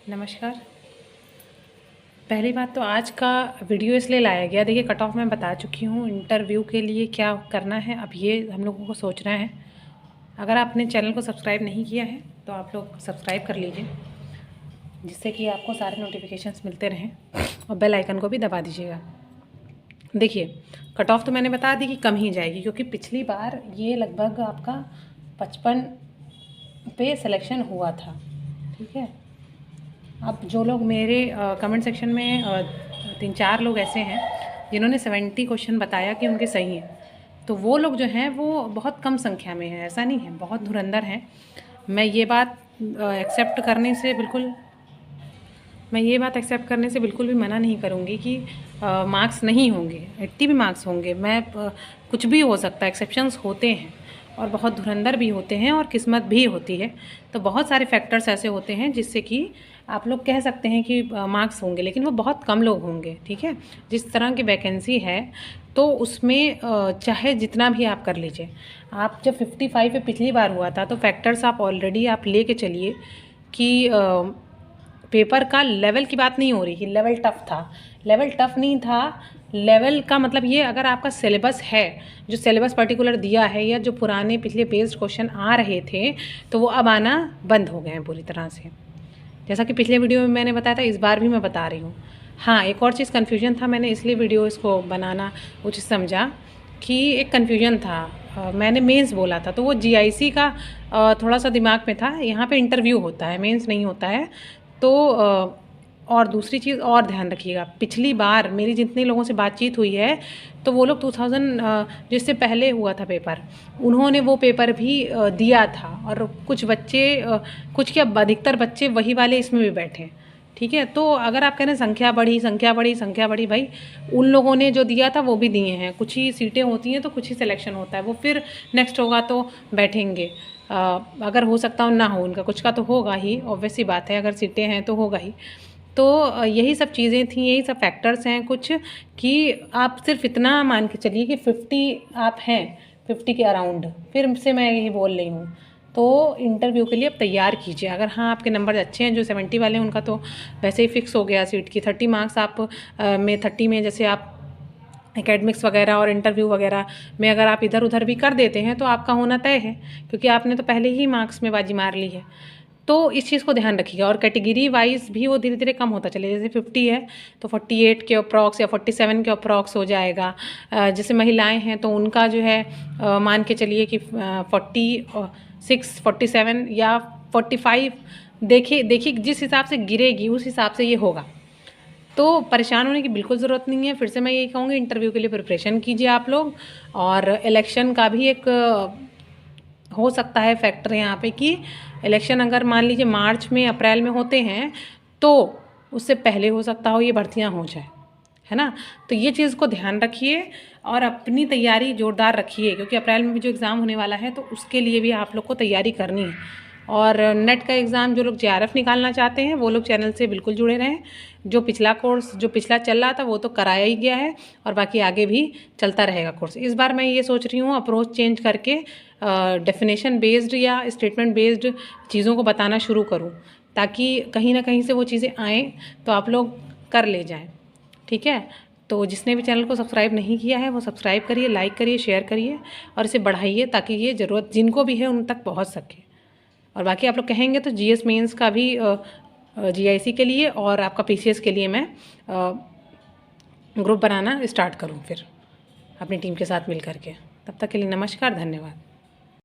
नमस्कार। पहली बात तो आज का वीडियो इसलिए लाया गया, देखिए कट ऑफ मैं बता चुकी हूँ। इंटरव्यू के लिए क्या करना है अब ये हम लोगों को सोचना है। अगर आपने चैनल को सब्सक्राइब नहीं किया है तो आप लोग सब्सक्राइब कर लीजिए, जिससे कि आपको सारे नोटिफिकेशंस मिलते रहें, और बेल आइकन को भी दबा दीजिएगा। देखिए कट ऑफ तो मैंने बता दी कि कम ही जाएगी, क्योंकि पिछली बार ये लगभग आपका 55 पे सिलेक्शन हुआ था। ठीक है, अब जो लोग मेरे कमेंट सेक्शन में 3-4 लोग ऐसे हैं जिन्होंने 70 क्वेश्चन बताया कि उनके सही हैं, तो वो लोग जो हैं वो बहुत कम संख्या में हैं, ऐसा नहीं है, बहुत धुरंधर हैं। मैं ये बात एक्सेप्ट करने से बिल्कुल भी मना नहीं करूँगी कि मार्क्स नहीं होंगे, 80 भी मार्क्स होंगे। कुछ भी हो सकता है, एक्सेप्शंस होते हैं और बहुत धुरंधर भी होते हैं और किस्मत भी होती है। तो बहुत सारे फैक्टर्स ऐसे होते हैं जिससे कि आप लोग कह सकते हैं कि मार्क्स होंगे, लेकिन वो बहुत कम लोग होंगे। ठीक है, जिस तरह की वैकेंसी है तो उसमें चाहे जितना भी आप कर लीजिए। आप जब 55 पे पिछली बार हुआ था तो फैक्टर्स आप ऑलरेडी आप ले के चलिए कि पेपर का लेवल की बात नहीं हो रही कि लेवल टफ़ था। लेवल टफ़ नहीं था, लेवल का मतलब ये, अगर आपका सिलेबस है, जो सिलेबस पर्टिकुलर दिया है, या जो पुराने पिछले बेस्ड क्वेश्चन आ रहे थे तो वो अब आना बंद हो गए हैं पूरी तरह से। जैसा कि पिछले वीडियो में मैंने बताया था, इस बार भी मैं बता रही हूँ। हाँ, एक और चीज़ कन्फ्यूजन था, मैंने इसलिए वीडियो इसको बनाना उचित समझा कि एक कन्फ्यूजन था। मैंने मेंस बोला था तो वो जीआईसी का थोड़ा सा दिमाग में था। यहाँ पे इंटरव्यू होता है, मेंस नहीं होता है। तो और दूसरी चीज़ और ध्यान रखिएगा, पिछली बार मेरी जितने लोगों से बातचीत हुई है तो वो लोग 2000 जिससे पहले हुआ था पेपर, उन्होंने वो पेपर भी दिया था, और कुछ बच्चे कुछ क्या अधिकतर बच्चे वही वाले इसमें भी बैठे। ठीक है, तो अगर आप कह रहे हैं संख्या बढ़ी, भाई उन लोगों ने जो दिया था वो भी दिए हैं। कुछ ही सीटें होती हैं तो कुछ ही सिलेक्शन होता है, वो फिर नेक्स्ट होगा तो बैठेंगे। अगर हो सकता हो ना हो उनका, कुछ का तो होगा ही, ऑब्वियस सी बात है, अगर सीटें हैं तो होगा ही। तो यही सब चीज़ें थी, यही सब फैक्टर्स हैं कुछ, कि आप सिर्फ इतना मान के चलिए कि 50 आप हैं, 50 के अराउंड, फिर से मैं यही बोल रही हूँ। तो इंटरव्यू के लिए आप तैयार कीजिए। अगर हाँ आपके नंबर अच्छे हैं, जो 70 वाले हैं उनका तो वैसे ही फिक्स हो गया सीट की। 30 मार्क्स आप 30 में जैसे आप एकेडमिक्स वगैरह और इंटरव्यू वगैरह में अगर आप इधर उधर भी कर देते हैं तो आपका होना तय है, क्योंकि आपने तो पहले ही मार्क्स में बाजी मार ली है। तो इस चीज़ को ध्यान रखिएगा। और कैटेगरी वाइज भी वो धीरे धीरे कम होता चले, जैसे 50 है तो 48 के अप्रॉक्स या 47 के अप्रॉक्स हो जाएगा। जैसे महिलाएं हैं तो उनका जो है मान के चलिए कि 46, 47 या 45, देखिए जिस हिसाब से गिरेगी उस हिसाब से ये होगा। तो परेशान होने की बिल्कुल ज़रूरत नहीं है। फिर से मैं यही कहूँगी, इंटरव्यू के लिए प्रिपरेशन कीजिए आप लोग। और इलेक्शन का भी एक हो सकता है फैक्टर यहाँ पे, कि इलेक्शन अगर मान लीजिए मार्च में अप्रैल में होते हैं तो उससे पहले हो सकता हो ये भर्तियाँ हो जाए, है ना। तो ये चीज़ को ध्यान रखिए और अपनी तैयारी जोरदार रखिए, क्योंकि अप्रैल में भी जो एग्ज़ाम होने वाला है तो उसके लिए भी आप लोग को तैयारी करनी है। और नेट का एग्ज़ाम जो लोग जेआरएफ निकालना चाहते हैं वो लोग चैनल से बिल्कुल जुड़े रहें। जो पिछला चल रहा था वो तो कराया ही गया है, और बाकी आगे भी चलता रहेगा कोर्स। इस बार मैं ये सोच रही हूँ अप्रोच चेंज करके डेफिनेशन बेस्ड या स्टेटमेंट बेस्ड चीज़ों को बताना शुरू करूँ, ताकि कहीं ना कहीं से वो चीज़ें आएँ तो आप लोग कर ले जाएँ। ठीक है, तो जिसने भी चैनल को सब्सक्राइब नहीं किया है वो सब्सक्राइब करिए, लाइक करिए, शेयर करिए और इसे बढ़ाइए, ताकि ये ज़रूरत जिनको भी है उन तक पहुँच सके। और बाकी आप लोग कहेंगे तो जीएस मेंस का भी जीआईसी के लिए और आपका पीसीएस के लिए मैं ग्रुप बनाना स्टार्ट करूँ फिर अपनी टीम के साथ मिल करके। तब तक के लिए नमस्कार, धन्यवाद।